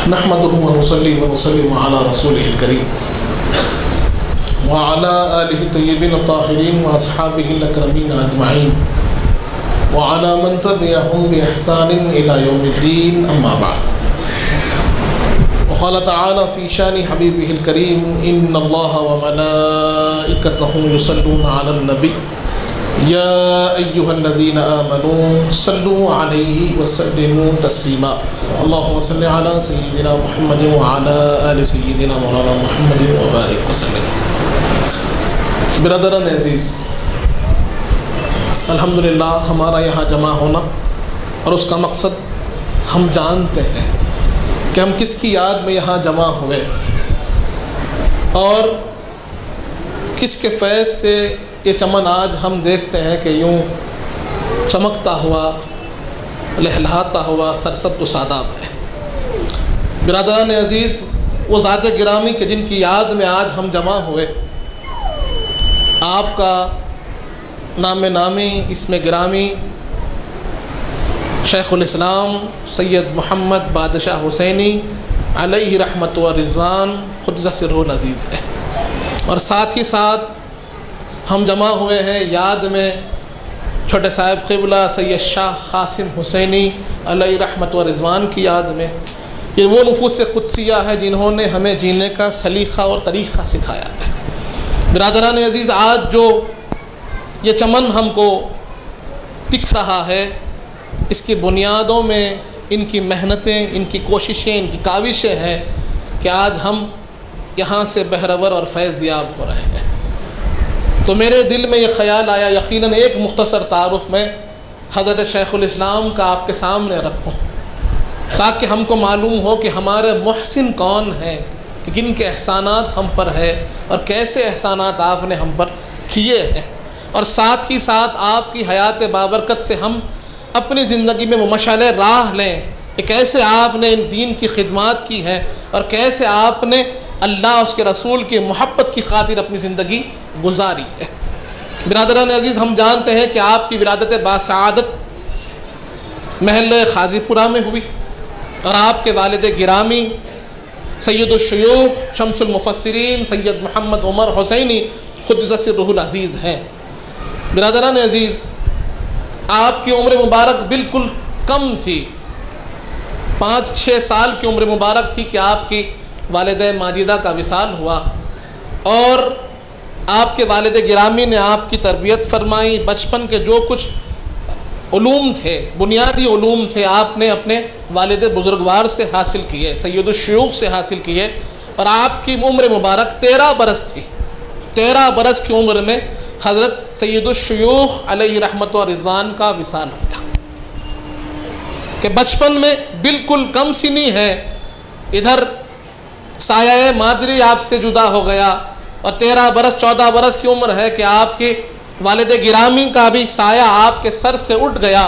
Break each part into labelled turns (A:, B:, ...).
A: नहमदुहु व नुसल्ली व नुसल्लिमु अला रसूलिहिल करीम व अला आलिहि तय्यबीन ताहिरीन व अस्हाबिहिल अकरमीन अजमईन व अला मन तबिअहुम बि इहसानिन इला यौमिद्दीन अम्मा बअद। क़ाल तआला फ़ी शानि हबीबिहिल करीम इन्नल्लाह व मलाइकतहु युसल्लूना अलन नबी या अय्युहल्लज़ीना आमनू सल्लू अलैहि वसल्लिमू तस्लीमा। अल्लाहुम्मा सल्लि अला सय्यिदिना मुहम्मद व अला आलि सय्यिदिना मौलाना मुहम्मद व बारिक वसल्लिम। बिरादरान अज़ीज़, अल्हम्दुलिल्लाह हमारा यहाँ जमा होना और उसका मकसद हम जानते हैं कि हम किसकी याद में यहाँ जमा हुए और किसके फैज़ से ये चमन आज हम देखते हैं कि यूँ चमकता हुआ लहलहाता हुआ सरसब्ज़ व शादाब है। बिरादरान अज़ीज़, वो ज़ात गिरामी के जिनकी याद में आज हम जमा हुए, आपका नाम नामी इसमें गिरामी शेखुल इस्लाम सैयद मोहम्मद बादशाह हुसैनी अलैहि रहमत व रिज़वान खुद्दस सिर्रुल अज़ीज़ है। और साथ ही साथ हम जमा हुए हैं याद में छोटे साहिब क़िबला सैयद शाह क़ासिम हुसैनी अलैहि रहमत व रिज़वान की याद में। ये वो नुफूस क़ुद्सिया है जिन्होंने हमें जीने का सलीक़ा और तरीक़ा सिखाया है। बिरादरान अज़ीज़, आज जो ये चमन हमको दिख रहा है, इसकी बुनियादों में इनकी मेहनतें, इनकी कोशिशें, इनकी काविशें हैं कि आज हम यहाँ से बहरवर और फैज़याब हो रहे हैं। तो मेरे दिल में ये ख़याल आया, यकीनन एक मुख्तसर तारुफ़ में हज़रत शेखुल इस्लाम का आपके सामने रखूँ ताकि हमको मालूम हो कि हमारे मुहसिन कौन हैं, कि किन के एहसानात हम पर है और कैसे एहसानात आपने हम पर किए हैं। और साथ ही साथ आपकी हयात बाबरकत से हम अपनी ज़िंदगी में वो मशाल राह लें कि कैसे आपने इन दीन की खिदमत की है और कैसे आपने अल्लाह उसके रसूल की मोहब्बत की खातिर अपनी ज़िंदगी गुजारी है। बिरादरान अज़ीज़, हम जानते हैं कि आपकी विलादत बासआदत महल खाजीपुरा में हुई और आपके वालिद गिरामी सैयदुश्शयूख़ शम्सुल मुफ़स्सिरीन सैयद मोहम्मद उमर हुसैनी खुद्दस सिर्रुहुल अज़ीज़ हैं। बिरादरान अज़ीज़, आपकी उम्र मुबारक बिल्कुल कम थी, 5-6 साल की उम्र मुबारक थी कि आपकी वालिद माजिदा का विसाल हुआ और आपके वालिद गिरामी ने आपकी तरबियत फरमाई। बचपन के जो कुछ उलूम थे, बुनियादी उलूम थे, आपने अपने वालिद बुज़ुर्गवार से हासिल किए, सैयदुश्शयूख़ से हासिल किए। और आपकी उम्र मुबारक 13 बरस थी। 13 बरस की उम्र में हज़रत सैयदुश्शयूख़ अलैहि रहमत व रिज़वान का विसाल हो गया कि बचपन में बिल्कुल कम सिनी है, इधर साया मादरी आपसे जुदा हो गया और 13 बरस 14 बरस की उम्र है कि आपके वालिद गिरामी का भी साया आपके सर से उठ गया।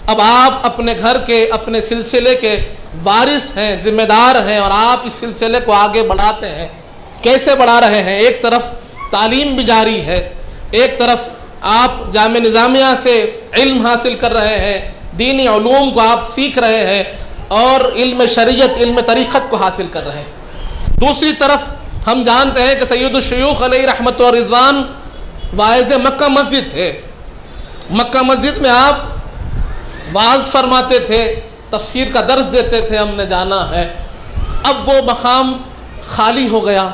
A: अब आप अपने घर के, अपने सिलसिले के वारिस हैं, ज़िम्मेदार हैं और आप इस सिलसिले को आगे बढ़ाते हैं। कैसे बढ़ा रहे हैं? एक तरफ तालीम भी जारी है, एक तरफ आप जामे निज़ामिया से इल्म हासिल कर रहे हैं, दीनी उलूम को आप सीख रहे हैं और इल्म शरीयत, इल्म तरीक़त को हासिल कर रहे हैं। दूसरी तरफ हम जानते हैं कि सैयदुश्शयूख़ अलैहि रहमत व रिज़वान वाइज़ मक्का मस्जिद थे। मक्का मस्जिद में आप वाज़ फरमाते थे, तफसीर का दर्स देते थे, हमने जाना है। अब वो मकाम खाली हो गया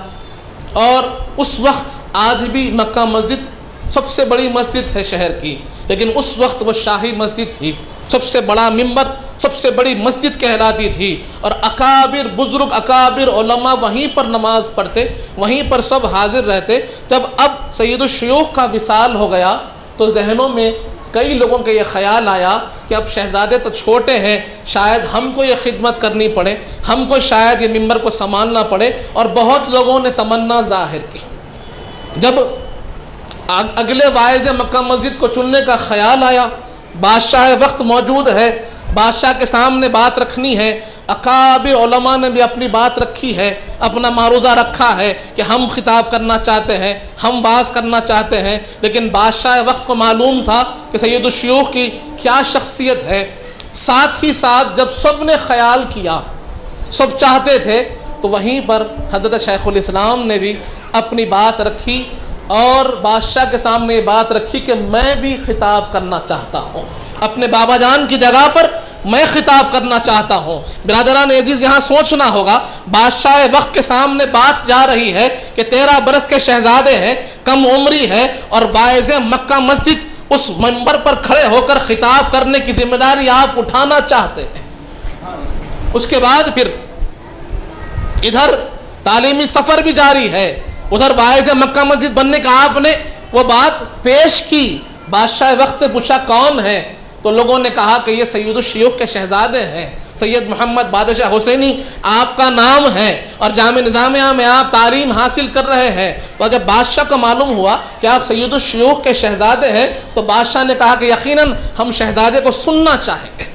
A: और उस वक्त, आज भी मक्का मस्जिद सबसे बड़ी मस्जिद है शहर की, लेकिन उस वक्त वो शाही मस्जिद थी, सबसे बड़ा मिंबर, सबसे बड़ी मस्जिद कहलाती थी और अकाबिर बुज़ुर्ग, अकाबिर उलमा वहीं पर नमाज़ पढ़ते, वहीं पर सब हाजिर रहते। जब अब सैयदुश्शयूख़ का विसाल हो गया तो जहनों में कई लोगों के ये ख़याल आया कि अब शहज़ादे तो छोटे हैं, शायद हमको ये खिदमत करनी पड़े, हमको शायद ये मिंबर को संभालना पड़े। और बहुत लोगों ने तमन्ना ज़ाहिर की। जब अगले वाइज़ मक्का मस्जिद को चुनने का ख़याल आया, बादशाह वक्त मौजूद है, बादशाह के सामने बात रखनी है, अकाबिर उलमा ने भी अपनी बात रखी है, अपना मारूज़ा रखा है कि हम खिताब करना चाहते हैं, हम बात करना चाहते हैं। लेकिन बादशाह वक्त को मालूम था कि सैयदुश्शयूख़ की क्या शख्सियत है। साथ ही साथ जब सब ने ख्याल किया सब चाहते थे, तो वहीं पर हज़रत शेखुल इस्लाम ने भी अपनी बात रखी और बादशाह के सामने ये बात रखी कि मैं भी खिताब करना चाहता हूँ, अपने बाबा जान की जगह पर मैं खिताब करना चाहता हूँ। बिरादरान अजीज़, यहाँ सोचना होगा, बादशाह वक्त के सामने बात जा रही है कि 13 बरस के शहजादे हैं, कम उम्री है, और वाइज़ मक्का मस्जिद उस मंबर पर खड़े होकर खिताब करने की जिम्मेदारी आप उठाना चाहते हैं। उसके बाद फिर इधर तालीमी सफ़र भी जारी है, उधर वाइज़ मक्का मस्जिद बनने का आपने वो बात पेश की। बादशाह वक्त पूछा कौन है, तो लोगों ने कहा कि ये सैयदुल शयूख के शहजादे हैं, सैयद मोहम्मद बादशाह हुसैनी आपका नाम है और जामे निज़ामिया में आप तालीम हासिल कर रहे हैं। तो जब बादशाह को मालूम हुआ कि आप सैयदुल शयूख के शहजादे हैं, तो बादशाह ने कहा कि यकीनन हम शहजादे को सुनना चाहेंगे,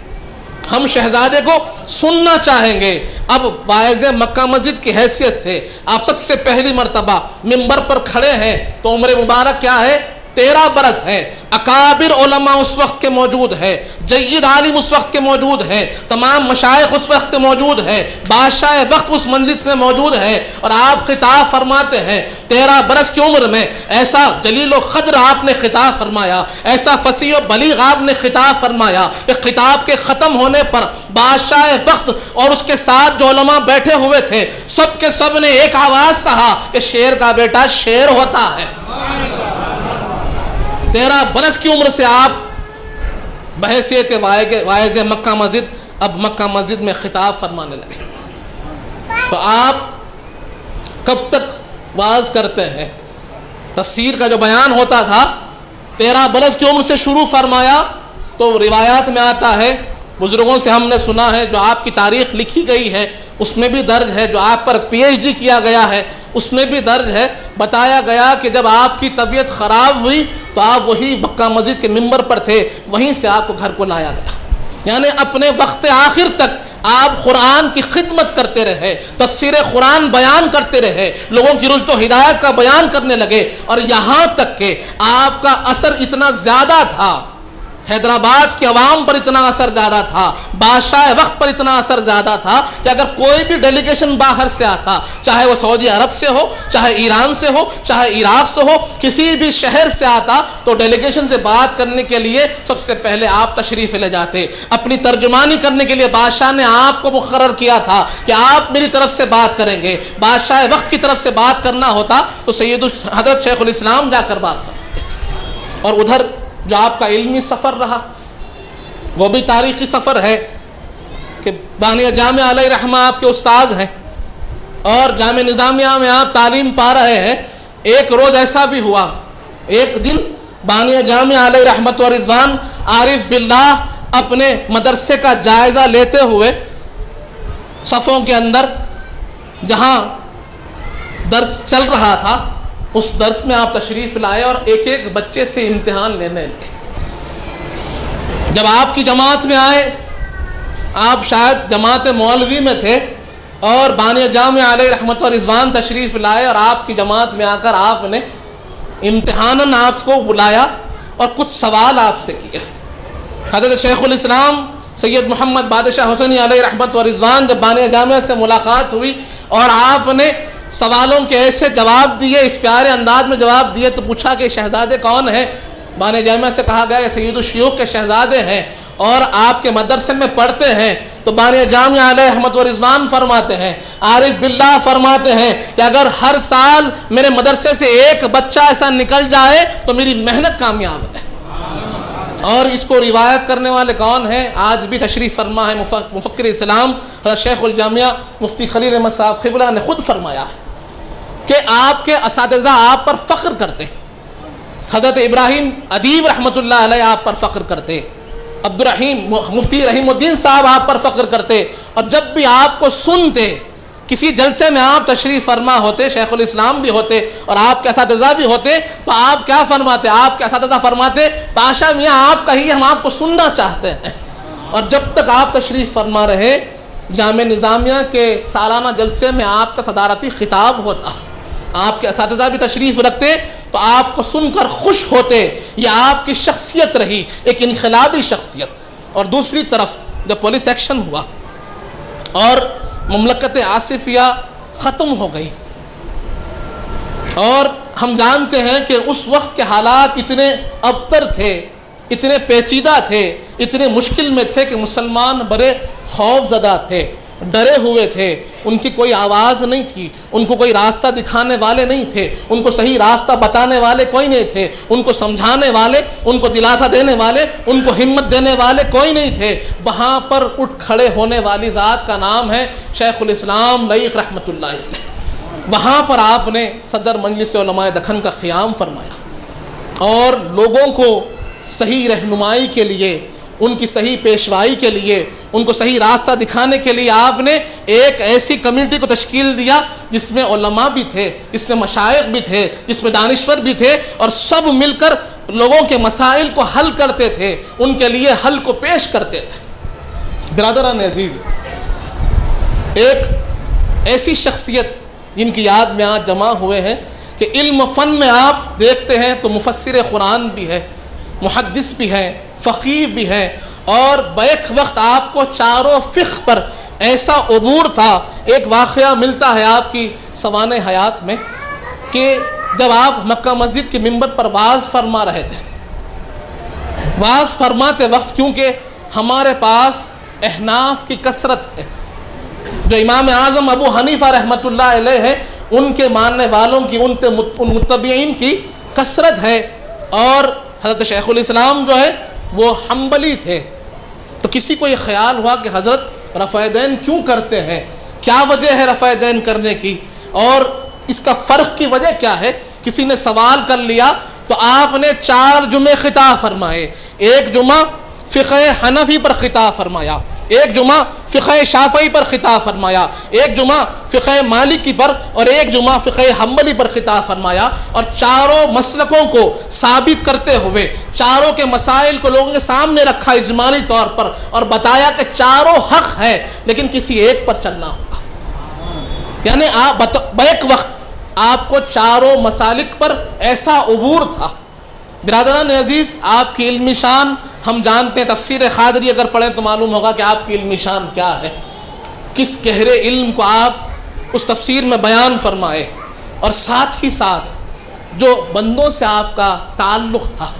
A: हम शहजादे को सुनना चाहेंगे। अब वाइज़ मक्का मस्जिद की हैसियत से आप सबसे पहली मरतबा मिंबर पर खड़े हैं, तो उम्र मुबारक क्या है, 13 बरस है, अकाबिर उलमा उस वक्त के मौजूद है, जय्यद आलिम उस वक्त के मौजूद है, तमाम मशाइख उस वक्त मौजूद है, बादशाह वक्त उस मजलिस में मौजूद है, और आप खिताब फरमाते हैं। 13 बरस की उम्र में ऐसा जलील क़द्र आपने खिताब फरमाया, ऐसा फसीह व बलीग आपने खिताब फरमाया कि खिताब के ख़त्म होने पर बादशाह वक्त और उसके साथ जो उलमा बैठे हुए थे, सब के सब ने एक आवाज़ कहा कि शेर का बेटा शेर होता है। 13 बरस की उम्र से आप बहैसियत वाइज़ मक्का मस्जिद अब मक्का मस्जिद में खिताब फरमाने लगे, तो आप कब तक वाज करते हैं? तफसीर का जो बयान होता था 13 बरस की उम्र से शुरू फरमाया, तो रिवायात में आता है, बुज़ुर्गों से हमने सुना है, जो आपकी तारीख़ लिखी गई है उसमें भी दर्ज है, जो आप पर PhD किया गया है उसमें भी दर्ज है, बताया गया कि जब आपकी तबीयत ख़राब हुई तो आप वही मक्का मस्जिद के मिंबर पर थे, वहीं से आपको घर को लाया गया। यानी अपने वक्त आखिर तक आप कुरान की खिदमत करते रहे, तफसीर कुरान बयान करते रहे, लोगों की रुश्द व हिदायत का बयान करने लगे, और यहाँ तक कि आपका असर इतना ज़्यादा था, हैदराबाद के अवाम पर इतना असर ज़्यादा था, बादशाह वक्त पर इतना असर ज़्यादा था कि अगर कोई भी डेलीगेशन बाहर से आता, चाहे वो सऊदी अरब से हो, चाहे ईरान से हो, चाहे इराक़ से हो, किसी भी शहर से आता, तो डेलीगेशन से बात करने के लिए सबसे पहले आप तशरीफ़ ले जाते। अपनी तर्जुमानी करने के लिए बादशाह ने आपको मुकर्रर किया था कि आप मेरी तरफ से बात करेंगे। बादशाह वक्त की तरफ से बात करना होता तो सैयद हज़रत शेखुल इस्लाम जाकर बात करते। और उधर जो आपका इल्मी सफ़र रहा, वो भी तारीख़ी सफ़र है कि बानिया जामिया अलैहि रहमा आपके उस्ताद हैं और जामे निज़ामिया में आप तालीम पा रहे हैं। एक रोज़ ऐसा भी हुआ, एक दिन बानिया जामिया अलैहि रहमत व रिज़वान आरिफ बिल्लाह अपने मदरसे का जायज़ा लेते हुए सफ़ों के अंदर जहाँ दर्स चल रहा था, उस दर्स में आप तशरीफ़ लाए और एक एक बच्चे से इम्तिहान लेने लगे। जब आपकी जमात में आए, आप शायद जमात मौलवी में थे और बानिया जामिया अलैहि रहमत व रिज़वान तशरीफ़ लाए, और आपकी जमात में आकर आपने इम्तिहानन आपको बुलाया और कुछ सवाल आपसे किए। हज़रत शेखुल इस्लाम सैयद मोहम्मद बादशाह हुसैनी अलैहि रहमत व रिज़वान जब बानिया जामिया से मुलाकात हुई और आपने सवालों के ऐसे जवाब दिए, इस प्यारे अंदाज में जवाब दिए, तो पूछा कि शहजादे कौन है? बानिया जामिया से कहा गया सैयदुल शयूख के शहजादे हैं और आपके मदरसे में पढ़ते हैं। तो बानिया जामिया अलैहि रहमत व रिज़वान फरमाते हैं, आरिफ बिल्लाह फरमाते हैं कि अगर हर साल मेरे मदरसे से एक बच्चा ऐसा निकल जाए तो मेरी मेहनत कामयाब है। और इसको रिवायत करने वाले कौन हैं? आज भी तशरीफ़ फरमा है मुफ़क्किर इस्लाम शेखुल जामिया मुफ्ती खलील अहमद साहब क़िबला ने ख़ुद फरमाया है कि आपके असातिज़ा आप पर फ़ख्र करते। हज़रत इब्राहीम अदीब रहमतुल्लाह अलैह आप पर फ़ख्र करते, अब्दुर्रहीम मुफ्ती रहीमुद्दीन साहब आप पर फ़ख्र करते। और जब भी आपको सुनते, किसी जलसे में आप तशरीफ़ फरमा होते, शेखुल इस्लाम भी होते और आपके असातिज़ा भी होते, तो आप क्या फरमाते? आपके असातिज़ा फरमाते, पाशा मियाँ आप कहिए, हम आपको सुनना चाहते हैं। और जब तक आप तशरीफ़ फरमा रहे, जामे निज़ामिया के सालाना जलसे में आपका सदारती ख़िताब होता, आपके असातिज़ा भी तशरीफ़ रखते, तो आपको सुनकर खुश होते। यह आपकी शख्सियत रही, एक इनकलाबी शख्सियत। और दूसरी तरफ जब पुलिस एक्शन हुआ और ममलकत आसिफिया ख़त्म हो गई। और हम जानते हैं कि उस वक्त के हालात इतने अबतर थे, इतने पेचीदा थे, इतने मुश्किल में थे कि मुसलमान बड़े खौफज़दा थे, डरे हुए थे। उनकी कोई आवाज़ नहीं थी, उनको कोई रास्ता दिखाने वाले नहीं थे, उनको सही रास्ता बताने वाले कोई नहीं थे, उनको समझाने वाले, उनको दिलासा देने वाले, उनको हिम्मत देने वाले कोई नहीं थे। वहाँ पर उठ खड़े होने वाली ज़ात का नाम है शेखुल इस्लाम लईक़ रहमतुल्लाह अलैह। वहाँ पर आपने सदर मजलिस उलमाए दखन का क़याम फरमाया और लोगों को सही रहनुमाई के लिए, उनकी सही पेशवाई के लिए, उनको सही रास्ता दिखाने के लिए आपने एक ऐसी कम्युनिटी को तश्कील दिया जिसमें उलमा भी थे, जिसमें मशाइख भी थे, जिसमें दानिश्वर भी थे, और सब मिलकर लोगों के मसाइल को हल करते थे, उनके लिए हल को पेश करते थे। बिरादरान अजीज़, एक ऐसी शख्सियत जिनकी याद में आज जमा हुए हैं कि इल्म फ़न में आप देखते हैं तो मुफस्सिर कुरान भी है, मुहद्दिस भी है, फ़क़ीह भी है, और बैक वक्त आपको चारों फ़िक़्ह पर ऐसा अबूर था। एक वाक़या मिलता है आपकी सवाने हयात में कि जब आप मक्का मस्जिद के मिंबर पर वाज़ फरमा रहे थे, वाज़ फरमाते वक्त क्योंकि हमारे पास अहनाफ की कसरत है, जो इमाम आज़म अबू हनीफ़ा रहमतुल्लाह अलैह है, उनके मानने वालों की, उन मुत्तबीईन की कसरत है, और हज़रत शेखुल इस्लाम जो है वो हम्बली थे। तो किसी को ये ख्याल हुआ कि हज़रत रफ़ादैन क्यों करते हैं, क्या वजह है रफ़ादैन करने की, और इसका फ़र्क की वजह क्या है। किसी ने सवाल कर लिया तो आपने 4 जुमे खिताब फरमाए। एक जुमा फ़िक़्ह हनफ़ी पर खिताब फरमाया, एक जुमा फ़िक़्ह शाफ़ई पर खिताब फरमाया, एक जुमा फ़िक़्ह मालिकी पर, और एक जुमा फ़िक़्ह हम्बली पर खिताब फरमाया। और चारों मसलकों को साबित करते हुए चारों के मसाइल को लोगों के सामने रखा इजमाली तौर पर, और बताया कि चारों हक़ है लेकिन किसी एक पर चलना होगा। यानी आप बैक वक्त आपको चारों मसालिक पर ऐसा अबूर था। बिरादरान अजीज़, आपकी इल्मी शान हम जानते हैं, तफसीर ख़ादरी अगर पढ़ें तो मालूम होगा कि आपकी इल्मी शान क्या है, किस गहरे इल्म को आप उस तफसीर में बयान फरमाए, और साथ ही साथ जो बंदों से आपका ताल्लुक़ था,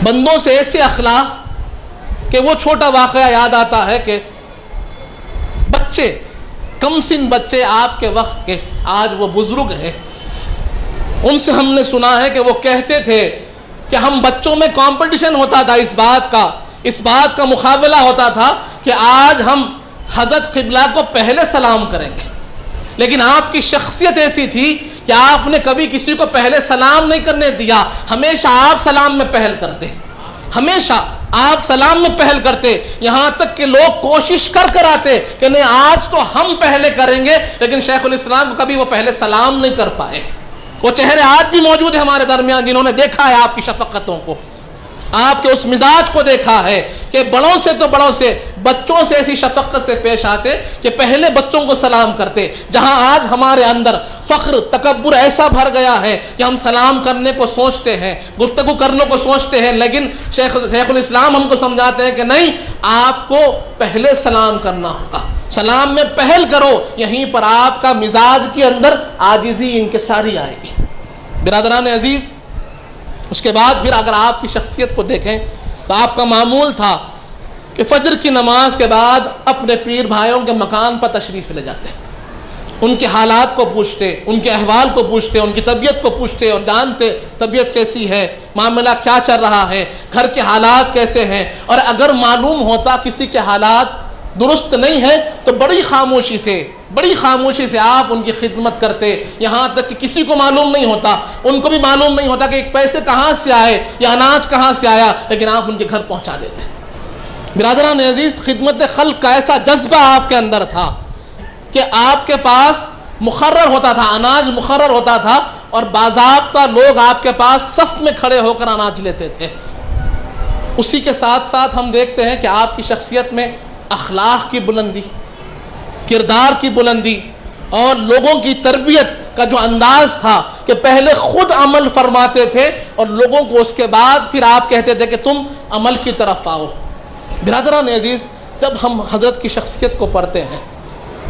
A: बंदों से ऐसे अखलाक कि वो छोटा वाक़या याद आता है कि बच्चे, कम सिन बच्चे आपके वक्त के, आज वो बुज़ुर्ग हैं, उनसे हमने सुना है कि वो कहते थे कि हम बच्चों में कंपटीशन होता था, इस बात का मुकाबला होता था कि आज हम हज़रत क़िबला को पहले सलाम करेंगे। लेकिन आपकी शख्सियत ऐसी थी कि आपने कभी किसी को पहले सलाम नहीं करने दिया, हमेशा आप सलाम में पहल करते, हमेशा आप सलाम में पहल करते। यहाँ तक कि लोग कोशिश कर आते कि नहीं आज तो हम पहले करेंगे, लेकिन शेखुल इस्लाम कभी वो पहले सलाम नहीं कर पाए। वो चेहरे आज भी मौजूद है हमारे दरमियान जिन्होंने देखा है आपकी शफ़क़तों को, आपके उस मिजाज को देखा है कि बड़ों से तो बड़ों से, बच्चों से ऐसी शफ़क़त से पेश आते कि पहले बच्चों को सलाम करते। जहां आज हमारे अंदर फ़ख्र, तकब्बुर ऐसा भर गया है कि हम सलाम करने को सोचते हैं, गुफ्तगू करने को सोचते हैं, लेकिन शेखुल इस्लाम हमको समझाते हैं कि नहीं, आपको पहले सलाम करना होगा, सलाम में पहल करो, यहीं पर आपका मिजाज के अंदर आजिज़ी इनकिसारी आएगी। बिरादरान अजीज़, उसके बाद फिर अगर आपकी शख्सियत को देखें तो आपका मामूल था कि फ़जर की नमाज के बाद अपने पीर भाइयों के मकान पर तशरीफ़ ले जाते, उनके हालात को पूछते, उनके अहवाल को पूछते, उनकी तबीयत को पूछते और जानते तबीयत कैसी है, मामला क्या चल रहा है, घर के हालात कैसे हैं। और अगर मालूम होता किसी के हालात दुरुस्त नहीं है तो बड़ी खामोशी से आप उनकी खिदमत करते। यहाँ तक कि किसी को मालूम नहीं होता, उनको भी मालूम नहीं होता कि पैसे कहाँ से आए या अनाज कहाँ से आया, लेकिन आप उनके घर पहुँचा देते। बिरादरान अजीज़, खिदमत खल्क़ का ऐसा जज्बा आपके अंदर था कि आपके पास मुकर्रर होता था, अनाज मुकर्रर होता था, और बाज़ाब्ता लोग आपके पास सफ़ में खड़े होकर अनाज लेते थे। उसी के साथ साथ हम देखते हैं कि आपकी शख्सियत में अखलाक की बुलंदी, किरदार की बुलंदी, और लोगों की तरबियत का जो अंदाज़ था कि पहले ख़ुद अमल फरमाते थे और लोगों को उसके बाद फिर आप कहते थे कि तुम अमल की तरफ आओ। बिरादरान अजीज़, जब हम हज़रत की शख्सियत को पढ़ते हैं,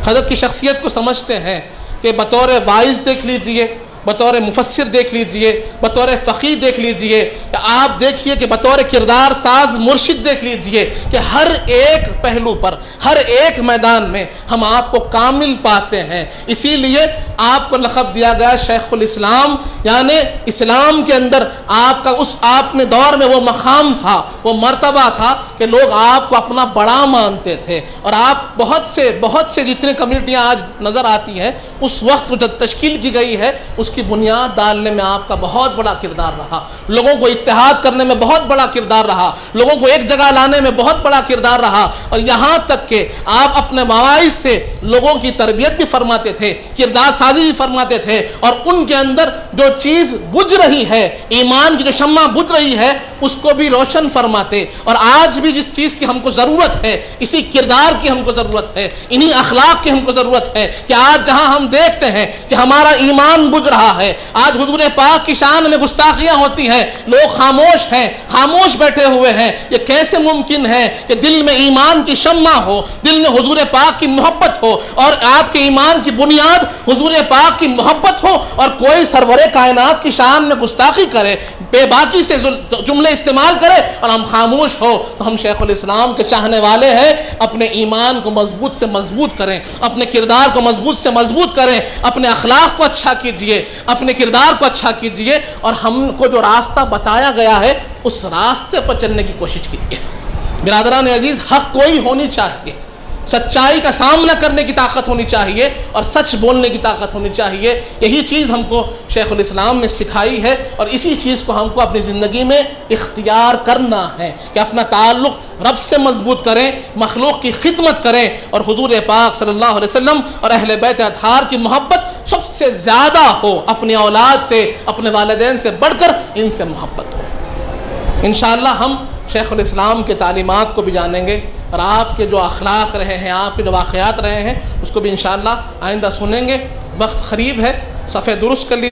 A: हज़रत की शख्सियत को समझते हैं कि बतौर वाइज़ देख लीजिए, बतौर मुफस्सिर देख लीजिए, बतौर फ़क़ीह देख लीजिए, आप देखिए कि बतौर किरदार साज मुर्शिद देख लीजिए कि हर एक पहलू पर, हर एक मैदान में हम आपको कामिल पाते हैं। इसीलिए आपको लक़ब दिया गया शेखुल इस्लाम, यानी इस्लाम के अंदर आपका उस आपने दौर में वो मकाम था, वो मर्तबा था कि लोग आपको अपना बड़ा मानते थे। और आप बहुत से जितनी कम्युनिटियाँ आज नज़र आती हैं, उस वक्त जो तश्कील की गई है उसकी बुनियाद डालने में आपका बहुत बड़ा किरदार रहा, लोगों को इत्तेहाद करने में बहुत बड़ा किरदार रहा, लोगों को एक जगह लाने में बहुत बड़ा किरदार रहा। और यहाँ तक कि आप अपने मवाइज़ से लोगों की तरबियत भी फरमाते थे, किरदार साजी भी फरमाते थे, और उनके अंदर जो चीज़ बुझ रही है, ईमान की जो शम्मा बुझ रही है, उसको भी रोशन फरमाते। और आज भी जिस चीज़ की हमको ज़रूरत है, इसी किरदार की हमको ज़रूरत है, इन्हीं अखलाक की हमको ज़रूरत है कि आज जहाँ हम देखते हैं कि हमारा ईमान बुझ रहा है, आज हुजूर पाक की शान में गुस्ताखियाँ होती हैं, लोग खामोश हैं, खामोश बैठे हुए हैं, ये कैसे मुमकिन है कि दिल में ईमान की शम्मा हो, दिल में हुजूर पाक की मोहब्बत हो, और आपके ईमान की बुनियाद हुजूर पाक की मोहब्बत हो, और कोई सरवरे कायनात की शान में गुस्ताखी करे, बेबाकी से जुमले इस्तेमाल करे और हम खामोश हो। तो हम शेखुल इस्लाम के चाहने वाले हैं, अपने ईमान को मजबूत से मजबूत करें, अपने किरदार को मजबूत से मजबूत करें, अपने अखलाक को अच्छा कीजिए, अपने किरदार को अच्छा कीजिए, और हमको जो रास्ता बताया गया है उस रास्ते पर चलने की कोशिश कीजिए। बिरादरान अजीज़, हक कोई होनी चाहिए, सच्चाई का सामना करने की ताकत होनी चाहिए और सच बोलने की ताकत होनी चाहिए। यही चीज़ हमको शेखुल इस्लाम ने सिखाई है, और इसी चीज़ को हमको अपनी ज़िंदगी में इख्तियार करना है कि अपना ताल्लुक़ रब से मजबूत करें, मखलूक की खिदमत करें, और हुजूर पाक सल्लल्लाहु अलैहि वसल्लम और अहले बैत अतहार की मोहब्बत सबसे ज़्यादा हो, अपनी औलाद से, अपने वालिदैन से बढ़कर इनसे मोहब्बत हो। इंशाअल्लाह हम शेखुल इस्लाम के तालीमात को भी जानेंगे, और आपके जो अखलाक रहे हैं, आपके जो वाक़यात रहे हैं, उसको भी इंशाअल्लाह आइंदा सुनेंगे। वक्त क़रीब है, सफ़े दुरुस्त कर लीजिए।